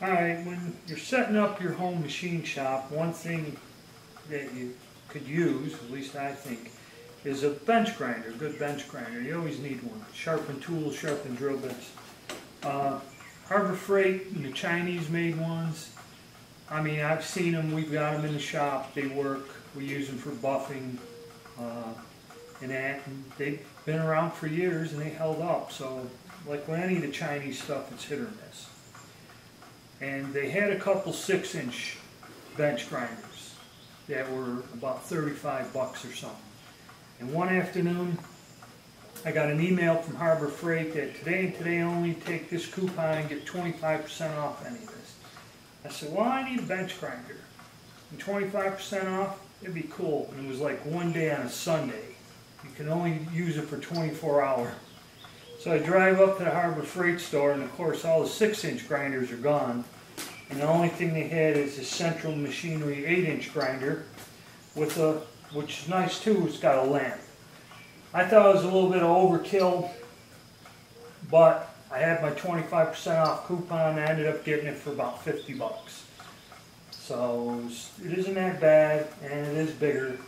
Alright, when you're setting up your home machine shop, one thing that you could use, at least I think, is a bench grinder, a good bench grinder. You always need one. Sharpen tools, sharpen drill bits. Harbor Freight and the Chinese made ones. I mean, I've seen them, we've got them in the shop, they work. We use them for buffing and that. And they've been around for years and they held up. So, like with any of the Chinese stuff, it's hit or miss. And they had a couple 6-inch bench grinders that were about $35 or something. And one afternoon, I got an email from Harbor Freight that today and today only, take this coupon and get 25% off any of this. I said, well, I need a bench grinder. And 25% off, it'd be cool. And it was like one day on a Sunday. You can only use it for 24 hours. So I drive up to the Harbor Freight store, and of course all the 6-inch grinders are gone. And the only thing they had is a Central Machinery 8-inch grinder with a, which is nice too, it's got a lamp. I thought it was a little bit of overkill, but I had my 25% off coupon. I ended up getting it for about $50. So it isn't that bad, and it is bigger.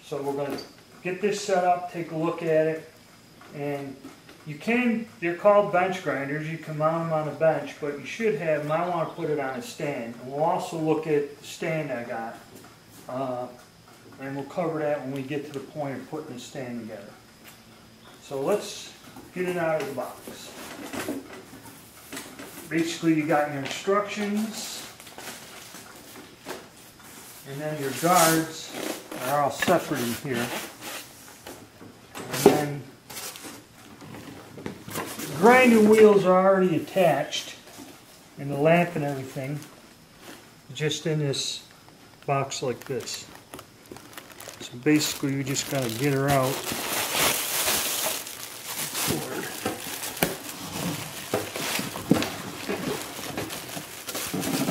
So we're going to get this set up, take a look at it, and you can, they're called bench grinders, you can mount them on a bench, but you should have them. I want to put it on a stand. And we'll also look at the stand I got, and we'll cover that when we get to the point of putting the stand together. So let's get it out of the box. Basically, you got your instructions, and then your guards are all separate in here. And then the grinder wheels are already attached, and the lamp and everything, just in this box like this. So basically, you just got to get her out.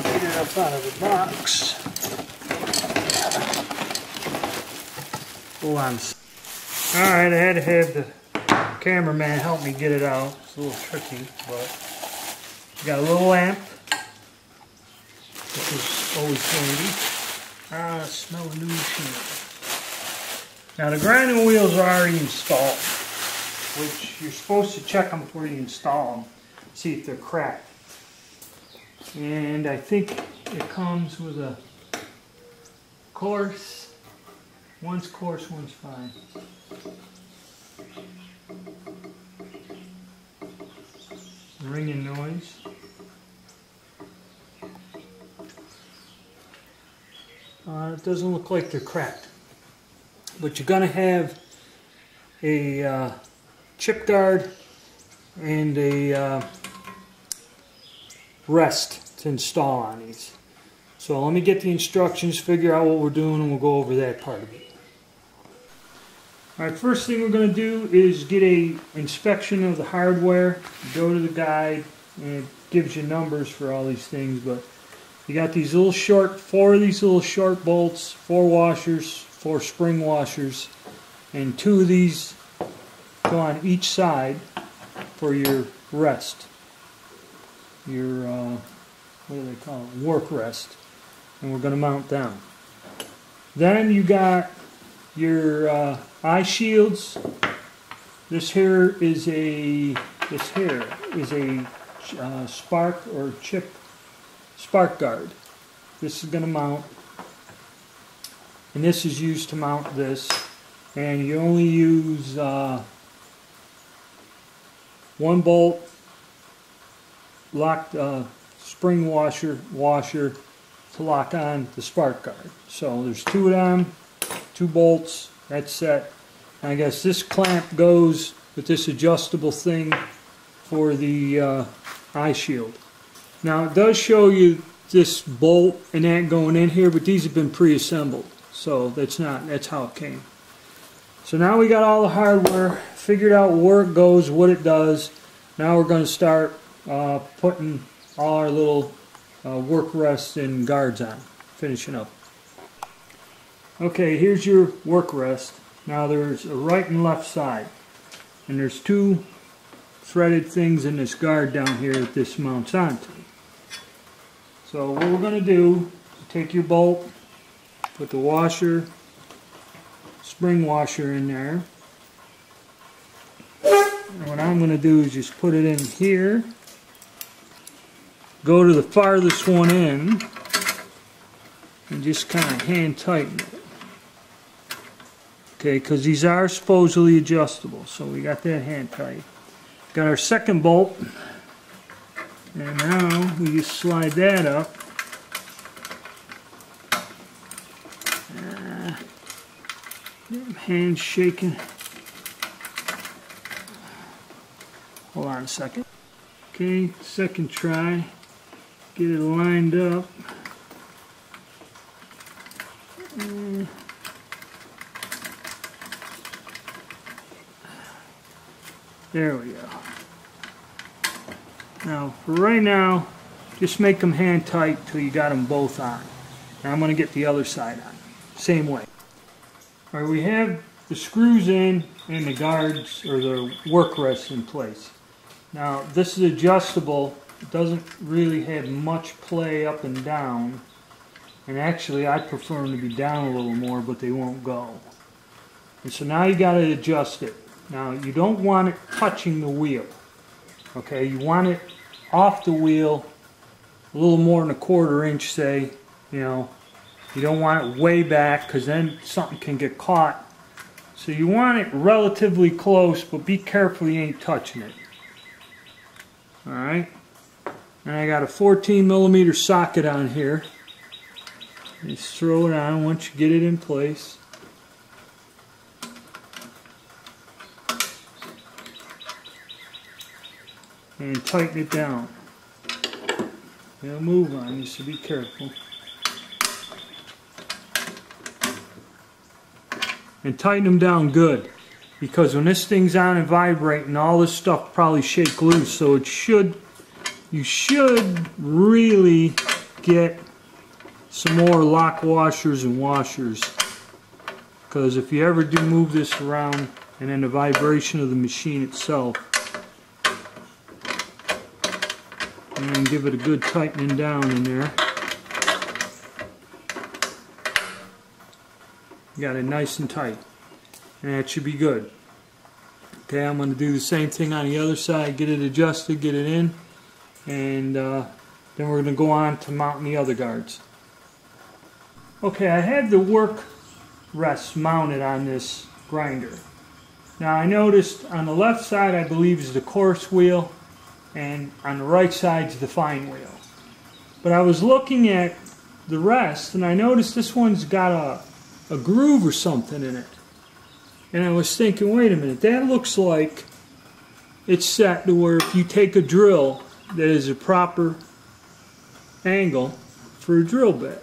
Get it up out of the box. Hold on. Alright, I had to have the cameraman help me get it out. It's a little tricky, but you got a little lamp, which is always handy. Ah, smell the new machine. Now the grinding wheels are already installed, which you're supposed to check them before you install them, see if they're cracked. And I think it comes with a course. One's coarse, one's fine. Ringing noise. It doesn't look like they're cracked. But you're going to have a chip guard and a rest to install on these. So let me get the instructions, figure out what we're doing, and we'll go over that part of it. Alright, first thing we're going to do is get an inspection of the hardware. Go to the guide, and it gives you numbers for all these things, but you got these little short, 4 of these little short bolts, 4 washers, 4 spring washers, and 2 of these go on each side for your rest. Your, what do they call it? Work rest. And we're going to mount down. Then you got your eye shields. This here is a spark or chip spark guard. This is going to mount, and this is used to mount this. And you only use 1 bolt, locked spring washer to lock on the spark guard. So there's 2 of them, 2 bolts, that's set. And I guess this clamp goes with this adjustable thing for the eye shield. Now it does show you this bolt and that going in here, but these have been pre-assembled, so that's how it came. So now we got all the hardware figured out, where it goes, what it does. Now we're going to start putting all our little work rests and guards on, finishing up. Okay, here's your work rest. Now there's a right and left side, and there's 2 threaded things in this guard down here that this mounts onto. So what we're going to do, take your bolt, put the washer, spring washer in there. And what I'm going to do is just put it in here, go to the farthest one in, and just kind of hand tighten it. Okay, because these are supposedly adjustable, so we got that hand tight. Got our second bolt, and now we just slide that up. Hands shaking. Hold on a second. Okay, second try. Get it lined up. There we go. Now, for right now, just make them hand tight till you got them both on. Now I'm going to get the other side on. Same way. Alright, we have the screws in and the guards or the work rests in place. Now, this is adjustable. It doesn't really have much play up and down. And actually, I prefer them to be down a little more, but they won't go. And so now you got to adjust it. Now, you don't want it touching the wheel. Okay, you want it off the wheel a little more than a 1/4 inch, say, you know. You don't want it way back because then something can get caught. So you want it relatively close, but be careful you ain't touching it. Alright, and I got a 14mm socket on here. Just throw it on once you get it in place. And tighten it down. It'll move on you, so be careful. And tighten them down good, because when this thing's on and vibrating, all this stuff probably shake loose. So you should really get some more lock washers and washers, because if you ever do move this around and then the vibration of the machine itself, and then give it a good tightening down in there. Got it nice and tight, and that should be good. Okay, I'm going to do the same thing on the other side, get it adjusted, get it in, and then we're going to go on to mounting the other guards. Okay, I have the work rests mounted on this grinder. Now I noticed on the left side, I believe, is the coarse wheel, and on the right side is the fine wheel. But I was looking at the rest, and I noticed this one's got a groove or something in it. And I was thinking, wait a minute, that looks like it's set to where if you take a drill that is a proper angle for a drill bit,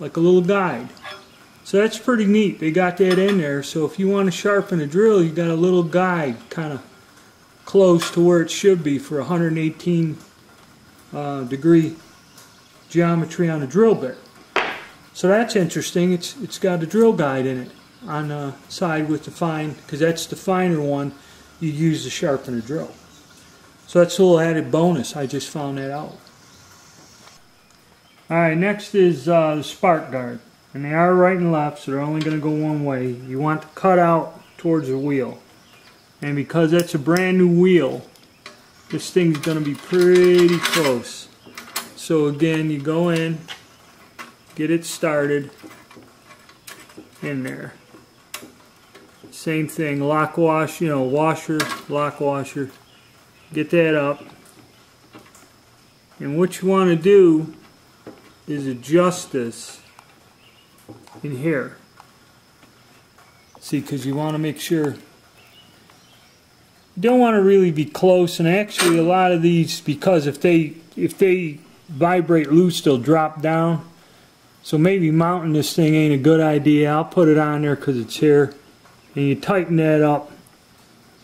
like a little guide. So that's pretty neat. They got that in there, so if you want to sharpen a drill, you got a little guide kind of close to where it should be for 118 degree geometry on a drill bit. So that's interesting. It's got a drill guide in it on the side with the fine, because that's the finer one you use to sharpen a drill. So that's a little added bonus. I just found that out. Alright, next is the spark guard. And they are right and left, so they're only going to go one way. You want to cut out towards the wheel. And because that's a brand new wheel, this thing's going to be pretty close. So again, you go in, get it started in there. Same thing, lock wash, you know, washer, lock washer. Get that up. And what you want to do is adjust this in here. See, because you want to make sure you don't want to really be close, and actually a lot of these, because if they vibrate loose, they'll drop down. So maybe mounting this thing ain't a good idea. I'll put it on there because it's here. And you tighten that up.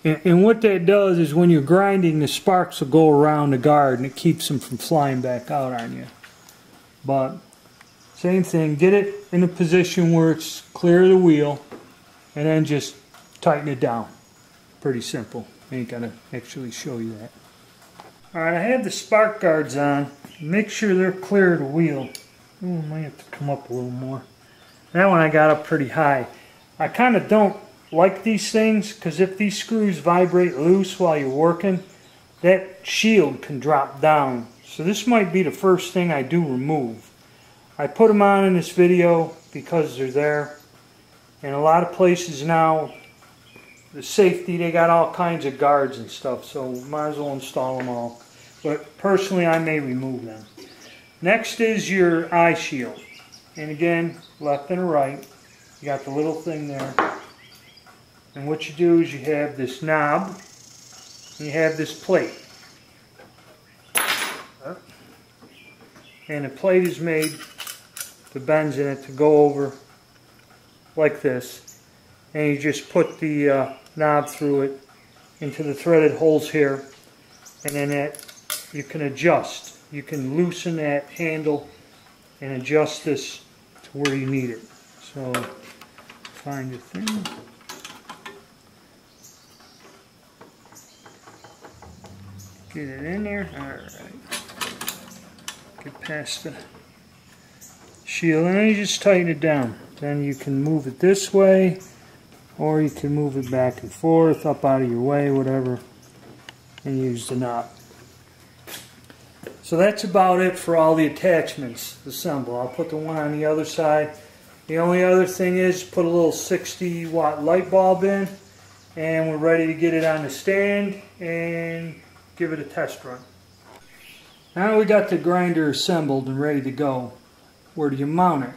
And what that does is when you're grinding, the sparks will go around the guard and it keeps them from flying back out on you. But same thing, get it in a position where it's clear of the wheel and then just tighten it down. Pretty simple. I ain't got to actually show you that. Alright, I have the spark guards on, make sure they're clear of the wheel. Ooh, I might have to come up a little more. That one I got up pretty high. I kind of don't like these things because if these screws vibrate loose while you're working, that shield can drop down. So this might be the first thing I do remove. I put them on in this video because they're there. And a lot of places now, the safety, they got all kinds of guards and stuff, so might as well install them all. But personally, I may remove them. Next is your eye shield. And again, left and right. You got the little thing there. And what you do is you have this knob, and you have this plate. And the plate is made, the bends in it to go over like this. And you just put the knob through it into the threaded holes here. And then that you can adjust. You can loosen that handle and adjust this to where you need it. So find your thing. Get it in there. Alright. Get past the shield and then you just tighten it down. Then you can move it this way or you can move it back and forth, up out of your way, whatever, and use the knob. So that's about it for all the attachments assembled. I'll put the one on the other side. The only other thing is put a little 60-watt light bulb in and we're ready to get it on the stand and give it a test run. Now we got the grinder assembled and ready to go. Where do you mount it?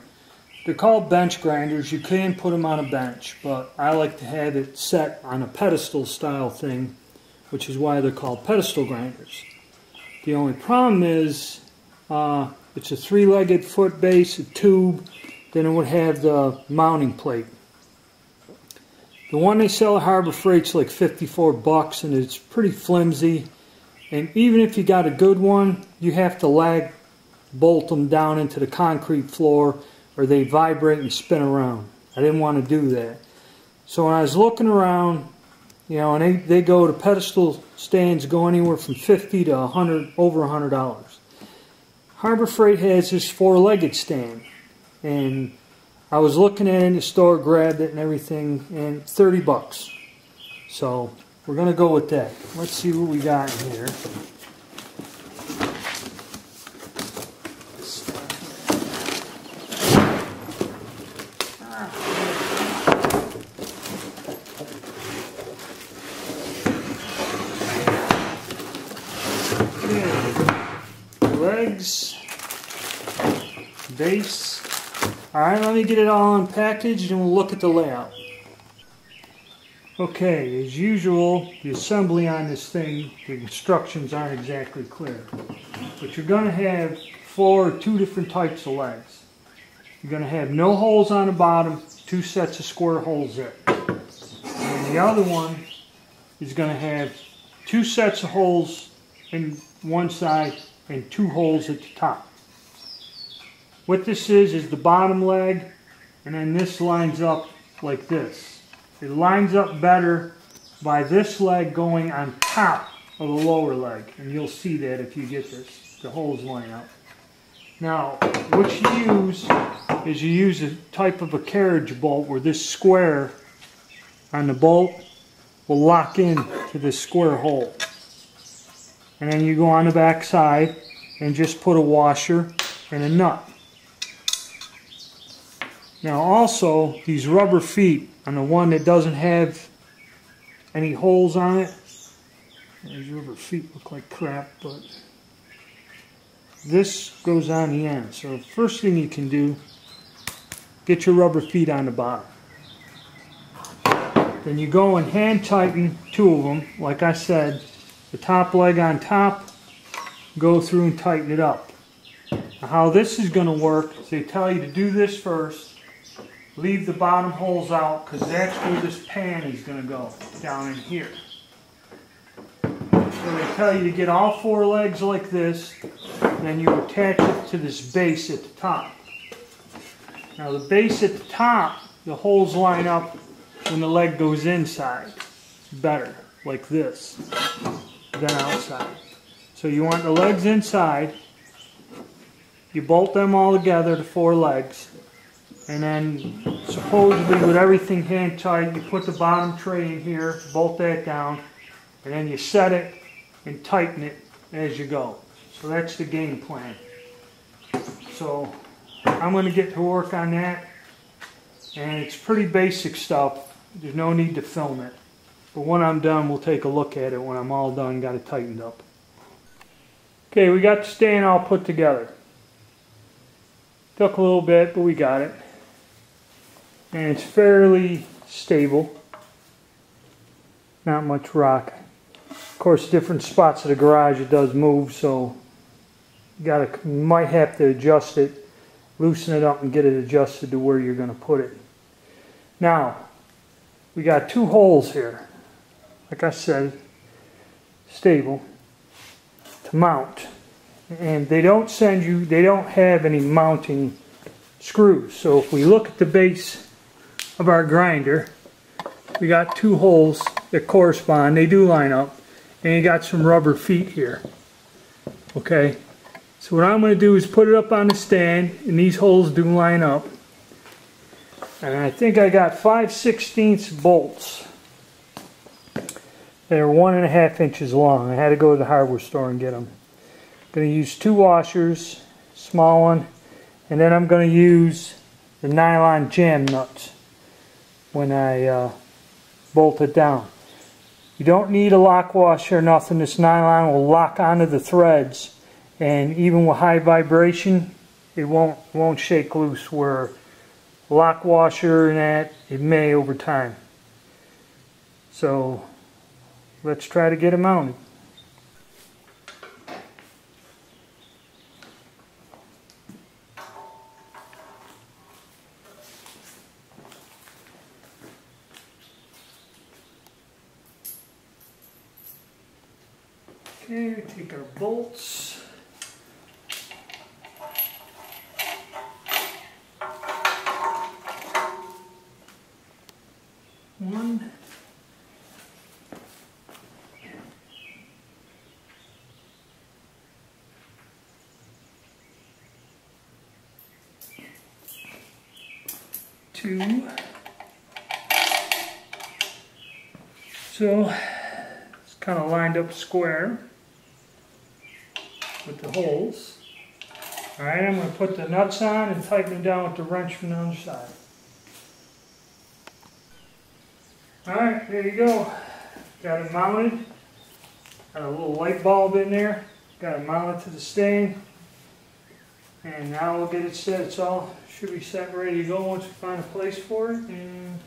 They're called bench grinders. You can put them on a bench, but I like to have it set on a pedestal style thing, which is why they're called pedestal grinders. The only problem is it's a three-legged foot base, a tube, then it would have the mounting plate. The one they sell at Harbor Freight's like $54 and it's pretty flimsy. And even if you got a good one, you have to lag bolt them down into the concrete floor or they vibrate and spin around. I didn't want to do that. So when I was looking around, you know, and they go to pedestal stands go anywhere from $50 to $100, over $100. Harbor Freight has this four-legged stand, and I was looking at it in the store, grabbed it and everything, and $30. So we're gonna go with that. Let's see what we got in here. Legs, base. Alright, let me get it all unpackaged and we'll look at the layout. Okay, as usual, the assembly on this thing, the instructions aren't exactly clear. But you're going to have two different types of legs. You're going to have no holes on the bottom, 2 sets of square holes there. And the other one is going to have 2 sets of holes in one side and 2 holes at the top. What this is the bottom leg, and then this lines up like this. It lines up better by this leg going on top of the lower leg, and you'll see that if you get this. The holes line up. Now, what you use is you use a type of a carriage bolt where this square on the bolt will lock in to this square hole. And then you go on the back side and just put a washer and a nut. Now also, these rubber feet on the one that doesn't have any holes on it, these rubber feet look like crap, but this goes on the end. So first thing you can do, get your rubber feet on the bottom. Then you go and hand tighten 2 of them, like I said. The top leg on top, go through and tighten it up. Now how this is going to work is they tell you to do this first, leave the bottom holes out because that's where this pan is going to go, down in here. So they tell you to get all 4 legs like this, and then you attach it to this base at the top. Now the base at the top, the holes line up when the leg goes inside. Better, like this. Than outside. So you want the legs inside, You bolt them all together, the 4 legs, and then supposedly with everything hand tight, you put the bottom tray in here, bolt that down, and then you set it and tighten it as you go. So that's the game plan. So I'm going to get to work on that, and it's pretty basic stuff. There's no need to film it. But when I'm done, we'll take a look at it when I'm all done, got it tightened up. Okay, we got the stand all put together. Took a little bit, but we got it. And it's fairly stable. Not much rock. Of course, different spots of the garage it does move, so you might have to adjust it, loosen it up and get it adjusted to where you're going to put it. Now, we got 2 holes here. Like I said, stable to mount. And they don't have any mounting screws. So if we look at the base of our grinder, we got 2 holes that correspond. They do line up. And you got some rubber feet here. Okay. So what I'm going to do is put it up on the stand, and these holes do line up. And I think I got 5/16 bolts. They're 1.5 inches long. I had to go to the hardware store and get them. I'm going to use 2 washers, small one, and then I'm going to use the nylon jam nuts when I bolt it down. You don't need a lock washer or nothing. This nylon will lock onto the threads, and even with high vibration, it won't shake loose. Where lock washer and that, it may over time. So let's try to get it mounted. Okay, we take our bolts. One. 2. So it's kind of lined up square with the holes. Alright, I'm going to put the nuts on and tighten them down with the wrench from the other side. Alright, there you go. Got it mounted. Got a little light bulb in there. Got it mounted to the stand. And now we'll get it set. It's all should be set and ready to go once we find a place for it. And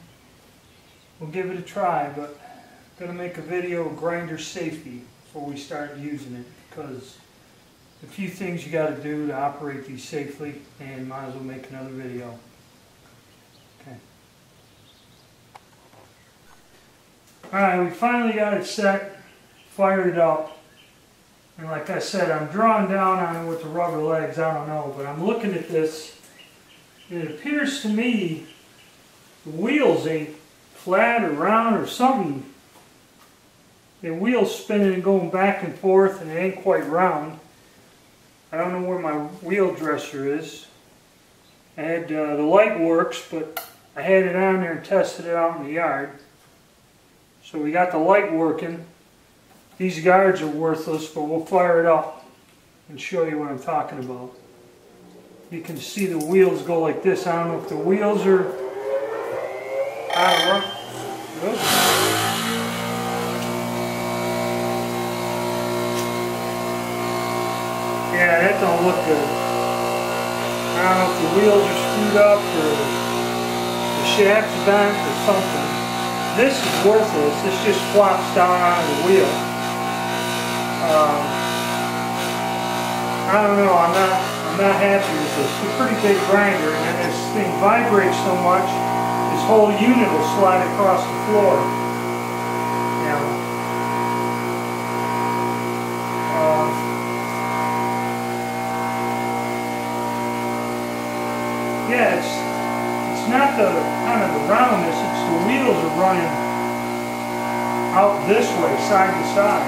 we'll give it a try. But I'm going to make a video of grinder safety before we start using it, because a few things you got to do to operate these safely, and might as well make another video. Okay. Alright, we finally got it set, fired it up, and like I said, I'm drawing down on it with the rubber legs, I don't know, but I'm looking at this, and it appears to me the wheels ain't flat or round or something. The wheel's spinning and going back and forth, and it ain't quite round. I don't know where my wheel dresser is. I had the light works, but I had it on there and tested it out in the yard. So we got the light working. These guards are worthless, but we'll fire it up and show you what I'm talking about. You can see the wheels go like this. I don't know if the wheels are out of run. Yeah, that don't look good. I don't know if the wheels are screwed up or the shaft's bent or something. This is worthless. This just flops down onto the wheel. I don't know. I'm not happy with this. It's a pretty big grinder, and this thing vibrates so much, this whole unit will slide across the floor. Now, yeah, it's not the kind of the roundness, it's the wheels are running out this way, side to side.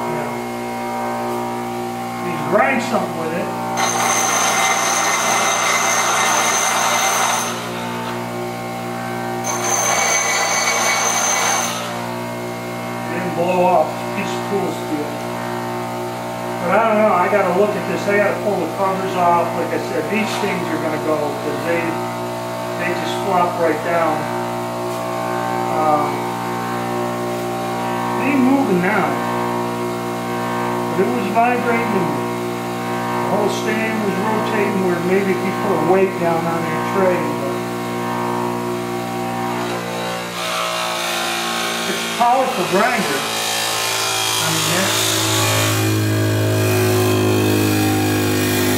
You know, these grind something with it. Didn't blow off. Piece of tool steel. But I don't know. I got to look at this. I got to pull the covers off. Like I said, these things are going to go because they just flop right down. It ain't moving now. But it was vibrating. The whole stand was rotating where maybe if you put a weight down on your tray. But it's a powerful grinder. I mean,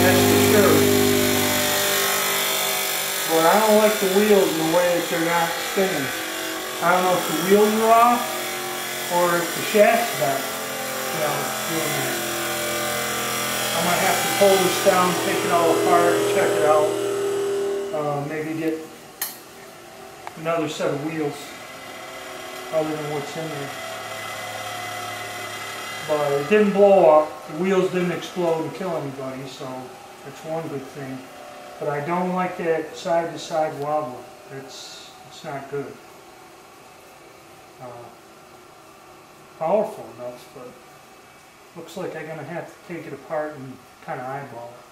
that's for sure. But I don't like the wheels in the way that they're not spinning. I don't know if the wheels are off or if the shaft's back. Doing that. I might have to pull this down, take it all apart, and check it out. Maybe get another set of wheels other than what's in there. But it didn't blow up. The wheels didn't explode and kill anybody, so that's one good thing. But I don't like that side-to-side wobble. It's not good. Powerful enough, but looks like I'm going to have to take it apart and kind of eyeball it.